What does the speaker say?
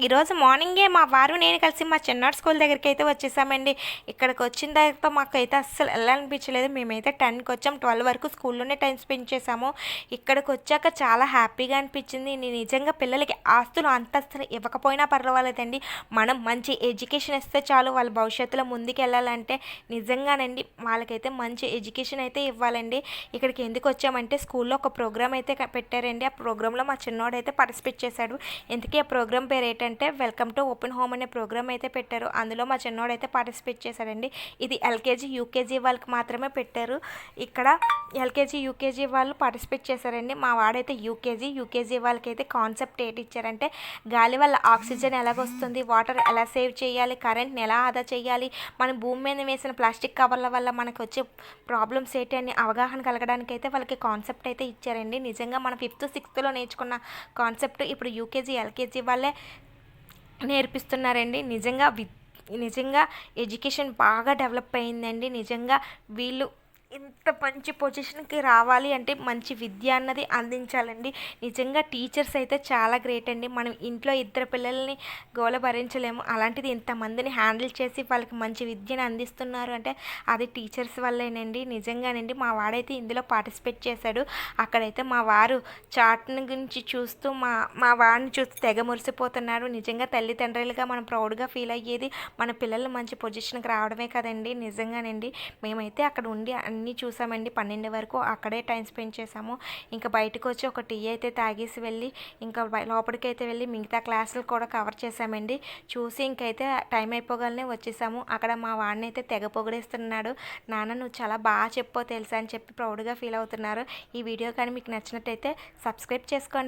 ఈరోజు మార్నింగే మా వారు నేను కలిసి మా చిన్నాడు స్కూల్ దగ్గరికి అయితే వచ్చేసామండి. ఇక్కడికి వచ్చిన తర్వాత మాకైతే అస్సలు వెళ్ళాలనిపించలేదు. మేమైతే 10కి వచ్చాం, 12 వరకు స్కూల్లోనే టైం స్పెండ్ చేసాము. ఇక్కడికి వచ్చాక చాలా హ్యాపీగా అనిపించింది. నేను నిజంగా పిల్లలకి ఆస్తులు అంతస్తులు ఇవ్వకపోయినా పర్వాలేదండి, మనం మంచి ఎడ్యుకేషన్ ఇస్తే చాలు. వాళ్ళ భవిష్యత్తులో ముందుకు వెళ్ళాలంటే నిజంగానండి వాళ్ళకైతే మంచి ఎడ్యుకేషన్ అయితే ఇవ్వాలండి. ఇక్కడికి ఎందుకు వచ్చామంటే స్కూల్లో ఒక ప్రోగ్రామ్ అయితే పెట్టారండి. ఆ ప్రోగ్రాంలో మా చిన్నోడు అయితే పార్టిసిపేట్ చేశాడు. ఇంతకీ ఆ ప్రోగ్రామ్ పేరు ఏంటంటే వెల్కమ్ టు ఓపెన్ హోమ్ అనే ప్రోగ్రామ్ అయితే పెట్టారు. అందులో మా చిన్నోడు అయితే పార్టిసిపేట్ చేశాడండి. ఇది ఎల్కేజీ యూకేజీ వాళ్ళకి మాత్రమే పెట్టారు. ఇక్కడ ఎల్కేజీ యూకేజీ వాళ్ళు పార్టిసిపేట్ చేశారండి. మా వాడైతే యూకేజీ వాళ్ళకి అయితే కాన్సెప్ట్ ఏంటి ఇచ్చారంటే గాలి వల్ల ఆక్సిజన్ ఎలాగొస్తుంది, వాటర్ ఎలా సేవ్ చేయాలి, కరెంట్ని ఎలా ఆదా చేయాలి, మనం భూమి మీద వేసిన ప్లాస్టిక్ కవర్ల వల్ల మనకు వచ్చే ప్రాబ్లమ్స్ ఏంటి అని అవగాహన కలగడానికి అయితే వాళ్ళకి కాన్సెప్ట్ అయితే ఇచ్చారండి. నిజంగా మన 5th 6thలో నేర్చుకున్న కాన్సెప్ట్ ఇప్పుడు యూకేజీ ఎల్కేజీ వాళ్ళే నేర్పిస్తున్నారండి. నిజంగా ఎడ్యుకేషన్ బాగా డెవలప్ అయిందండి. నిజంగా వీళ్ళు ఇంత మంచి పొజిషన్కి రావాలి అంటే మంచి విద్య అన్నది అందించాలండి. నిజంగా టీచర్స్ అయితే చాలా గ్రేట్ అండి. మనం ఇంట్లో ఇద్దరు పిల్లల్ని గోల భరించలేము, అలాంటిది ఇంతమందిని హ్యాండిల్ చేసి వాళ్ళకి మంచి విద్యను అందిస్తున్నారు అంటే అది టీచర్స్ వల్లేనండి. నిజంగానండి మా వాడైతే ఇందులో పార్టిసిపేట్ చేశాడు. అక్కడైతే మా వారు చాట్ని గురించి చూస్తూ మా వాడిని చూస్తూ తెగ మురిసిపోతున్నారు. నిజంగా తల్లిదండ్రులుగా మనం ప్రౌడ్గా ఫీల్ అయ్యేది మన పిల్లలు మంచి పొజిషన్కి రావడమే కదండి. నిజంగానండి మేమైతే అక్కడ ఉండి అన్నీ చూసామండి. 12 వరకు అక్కడే టైం స్పెండ్ చేసాము. ఇంకా బయటకు వచ్చి ఒక టీ అయితే తాగేసి వెళ్ళి ఇంకా లోపలికి అయితే వెళ్ళి మిగతా క్లాసులు కూడా కవర్ చేసామండి. చూసి ఇంకైతే టైం అయిపోగానే వచ్చేసాము. అక్కడ మా వాడిని అయితే తెగ పొగిడేస్తున్నాడు. నాన్న నువ్వు చాలా బాగా చెప్పో తెలుసా అని చెప్పి ప్రౌడ్గా ఫీల్ అవుతున్నారు. ఈ వీడియో కానీ మీకు నచ్చినట్టయితే సబ్స్క్రైబ్ చేసుకోండి.